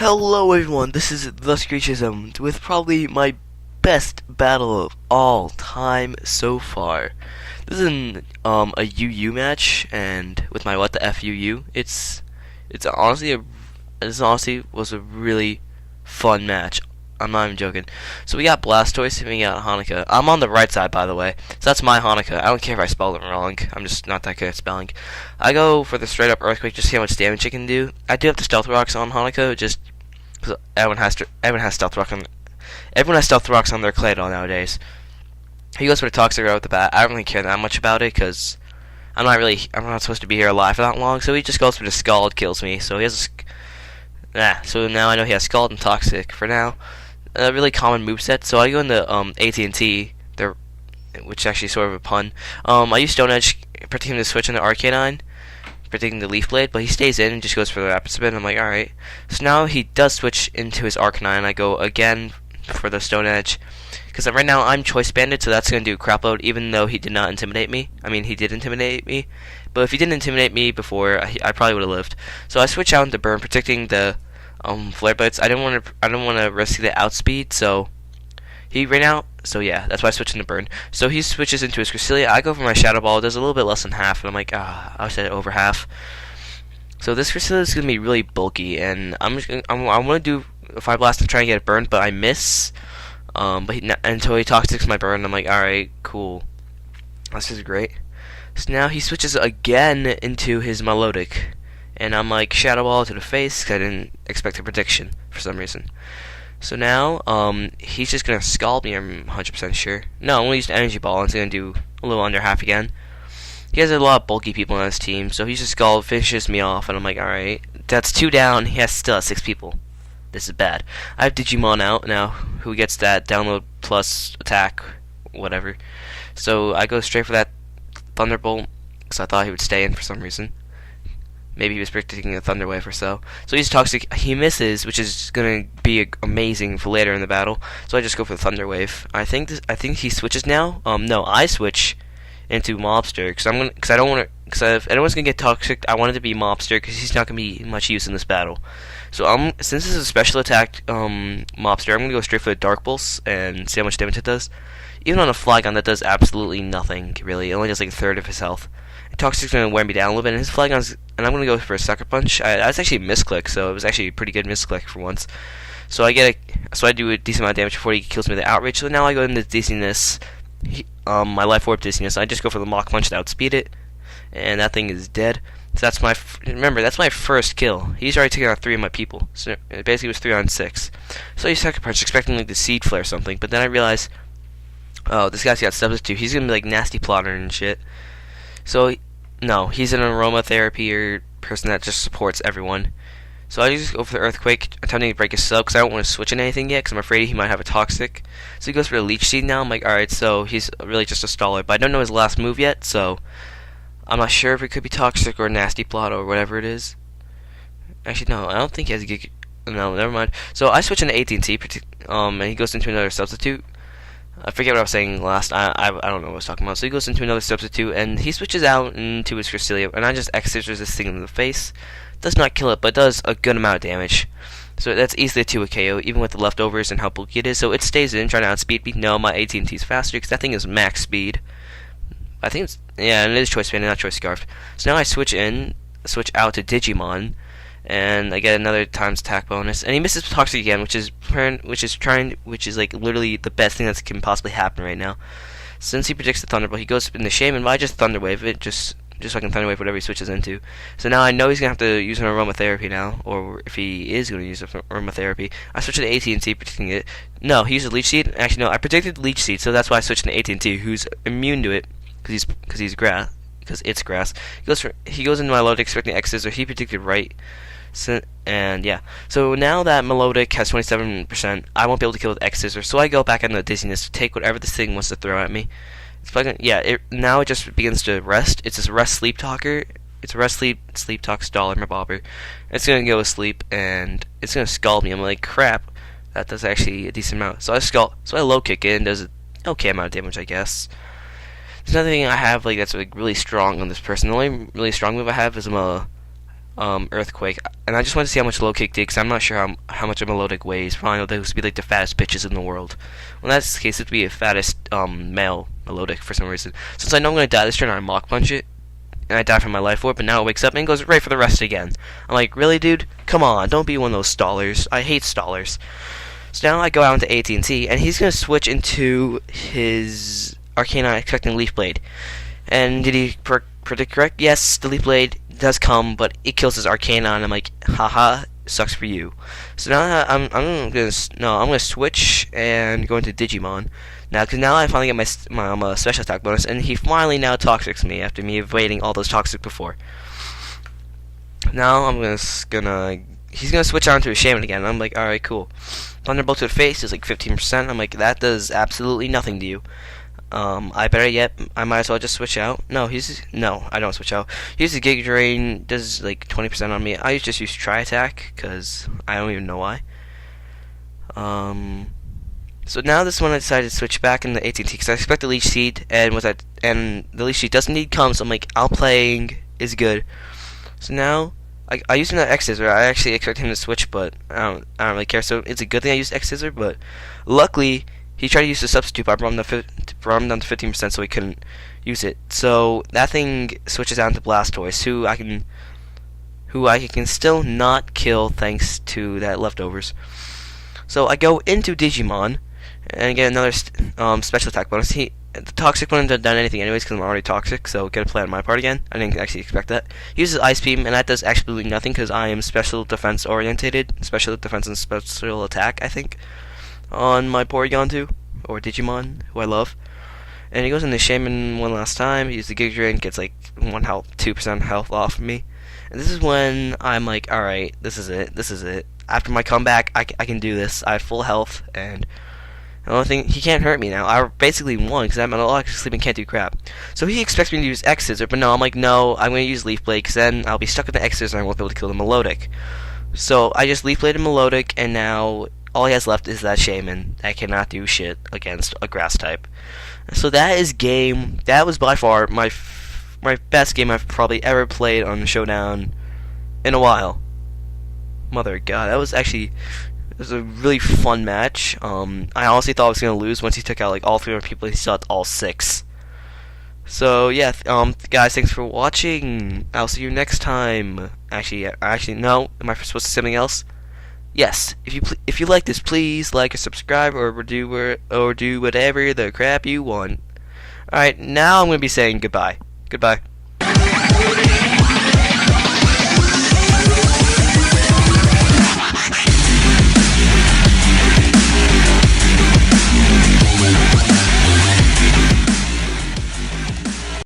Hello everyone, this is The Screechism with probably my best battle of all time so far. This is a UU match, and with my what the F UU, it's honestly this honestly was a really fun match. I'm not even joking. So we got Blastoise and we got Hanukkah. I'm on the right side, by the way. So that's my Hanukkah. I don't care if I spelled it wrong. I'm just not that good at spelling. I go for the straight up Earthquake just to see how much damage it can do. I do have the Stealth Rocks on Hanukkah, just because everyone has Stealth Rocks on their Claydol nowadays. He goes for the Toxic right with the bat. I don't really care that much about it because I'm not supposed to be here alive for that long. So he just goes for the Scald, kills me. So he has so now I know he has Scald and Toxic for now. A really common moveset. So I go into AT&T, which is actually sort of a pun. I use Stone Edge, predicting him to switch into Arcanine, predicting the Leaf Blade, but he stays in and just goes for the Rapid Spin. I'm like, alright. So now he does switch into his Arcanine. I go again for the Stone Edge, because right now I'm Choice Banded, so that's going to do crap load, even though he did not intimidate me. I mean, he did intimidate me, but if he didn't intimidate me before, I probably would have lived. So I switch out into Burn, predicting the Flare Blades. I don't want to risk the outspeed, so he ran out. So yeah, that's why I switched into Burn. So he switches into his Cresselia. I go for my Shadow Ball. It does a little bit less than half, and I'm like, I said over half. So this Cresselia is gonna be really bulky, and I'm gonna do a Fire Blast and try and get it burned, but I miss. But until he Toxics my Burn, I'm like, alright, cool. This is great. So now he switches again into his Melodic. And I'm like, Shadow Ball to the face, because I didn't expect a prediction for some reason. So now, he's just going to Scald me, I'm 100% sure. No, I'm going to use an Energy Ball, and it's going to do a little under half again. He has a lot of bulky people on his team, so he just Scald, finishes me off, and I'm like, alright. That's 2 down, he still has 6 people. This is bad. I have Digimon out now, who gets that download plus attack, whatever. So I go straight for that Thunderbolt, because I thought he would stay in for some reason. Maybe he was predicting a Thunder Wave or so. So he's Toxic. He misses, which is going to be amazing for later in the battle. So I just go for the Thunder Wave. I think he switches now. No, I switch into Mobster because I don't want to. Because if anyone's going to get Toxic, I want it to be Mobster because he's not going to be much use in this battle. So since this is a special attack Mobster, I'm going to go straight for the Dark Pulse and see how much damage it does. Even on a Flygon, that does absolutely nothing, really. It only does like a third of his health. Toxic's going to wear me down a little bit, and his Flygon's, and I'm going to go for a Sucker Punch. That's actually a misclick, so it was actually a pretty good misclick for once. So I do a decent amount of damage before he kills me with the Outrage. So now I go into Dizziness, my Life Orb Dizziness. I just go for the Mach Punch to outspeed it, and that thing is dead. So that's remember, that's my first kill. He's already taken out 3 of my people, so it basically was 3 on 6. So I Sucker Punch, expecting like the Seed Flare or something, but then I realized, oh, this guy's got Substitute. He's going to be like Nasty Plotter and shit. So, no, he's an aromatherapy or person that just supports everyone. So I just go for the Earthquake, attempting to break his sub, because I don't want to switch in anything yet, because I'm afraid he might have a Toxic. So he goes for the Leech Seed now. I'm like, alright, so he's really just a staller. But I don't know his last move yet, so I'm not sure if it could be Toxic or Nasty Plot or whatever it is. Actually, no, I don't think he has a Gig. No, never mind. So I switch into AT&T, and he goes into another Substitute. I forget what I was saying last. I don't know what I was talking about. So he goes into another Substitute, and he switches out into his Cresselia, and I just X-Scissors this thing in the face. Does not kill it, but does a good amount of damage. So that's easily a 2 KO, even with the leftovers and how bulky it is. So it stays in, trying to outspeed me. No, my AT&T is faster, because that thing is max speed. I think it's, yeah, and it is Choice Band, not Choice Scarf. So now I switch out to Digimon, and I get another times attack bonus, and he misses Toxic again, which is like literally the best thing that can possibly happen right now. Since he predicts the Thunderbolt, he goes in the Shaman, but I just Thunder Wave it, just so I can Thunder Wave whatever he switches into. So now I know he's gonna have to use an Aromatherapy now, or if he is gonna use Aromatherapy, I switch to AT&T predicting it. No, he uses Leech Seed. Actually, no, I predicted Leech Seed, so that's why I switched to AT&T, who's immune to it, because it's grass. He goes into my load expecting X's, or he predicted right. So, and yeah, so now that Melodic has 27%, I won't be able to kill with X-Scissor, so I go back into Dizziness to take whatever this thing wants to throw at me. It's fucking, yeah, now it just begins to rest. It's this Rest Sleep Talker. It's a Rest Sleep Talk Staller, my bobber. It's gonna go asleep, and it's gonna Scald me. I'm like, crap, that does actually a decent amount. So I low kick it, and does an okay amount of damage, I guess. There's nothing I have like that's like really strong on this person. The only really strong move I have is Earthquake, and I just want to see how much low kick did, because I'm not sure how much a melodic weighs. Probably know those would be like the fattest bitches in the world. Well, in that case, it would be a fattest male melodic for some reason. Since I know I'm gonna die this turn, I mock punch it, and I die from my life orb, but now it wakes up and goes right for the rest again. I'm like, really, dude? Come on, don't be one of those stallers. I hate stallers. So now I go out into AT&T, and he's gonna switch into his Arcana expecting Leaf Blade. And did he predict correct? Yes, the Leaf Blade does come, but it kills his Arcana, and I'm like, haha, sucks for you. So now I'm gonna switch and go into Digimon. Now, because now I finally get my special attack bonus, and he finally now toxics me after me evading all those toxic before. Now he's gonna switch on to a Shaman again. And I'm like, alright, cool. Thunderbolt to the face is like 15%. I'm like, that does absolutely nothing to you. I might as well just switch out. No, I don't switch out. Here's the Giga Drain, does like 20% on me. I just use Tri Attack, because I don't even know why. So now this one I decided to switch back into AT&T, because I expect the Leech Seed, and the Leech Seed doesn't need come, so I'm like, outplaying is good. So now, I used that X Scissor. I actually expect him to switch, but I don't really care, so it's a good thing I used X Scissor, but luckily, he tried to use the substitute, but I brought him down to 15% so he couldn't use it. So that thing switches out into Blastoise, who I can still not kill thanks to that leftovers. So I go into Digimon and get another special attack bonus. The toxic wouldn't have done anything anyways because I'm already toxic, so get a play on my part again. I didn't actually expect that. He uses Ice Beam, and that does absolutely nothing because I am special defense orientated, special defense and special attack, I think, on my Porygon 2, or Digimon, who I love. And he goes into Shaman one last time. He uses the Giga Drain, gets like 2% health off of me. And this is when I'm like, alright, this is it. After my comeback, I can do this. I have full health, and the only thing, he can't hurt me now. I basically won, because I'm an sleep and can't do crap. So he expects me to use X Scissor, but no, I'm like, no, I'm going to use Leaf Blade, because then I'll be stuck with the X Scissor and I won't be able to kill the Melodic. So I just Leaf Bladed Melodic, and now all he has left is that Shaman that cannot do shit against a grass type. So that is game. That was by far my best game I've probably ever played on Showdown in a while. Mother of God, that was a really fun match. I honestly thought I was gonna lose once he took out like all 300 people. He still had all 6. So yeah, guys, thanks for watching. I'll see you next time. Actually, no. Am I supposed to say something else? Yes. If you like this, please like or subscribe or do whatever the crap you want. All right, now I'm gonna be saying goodbye. Goodbye.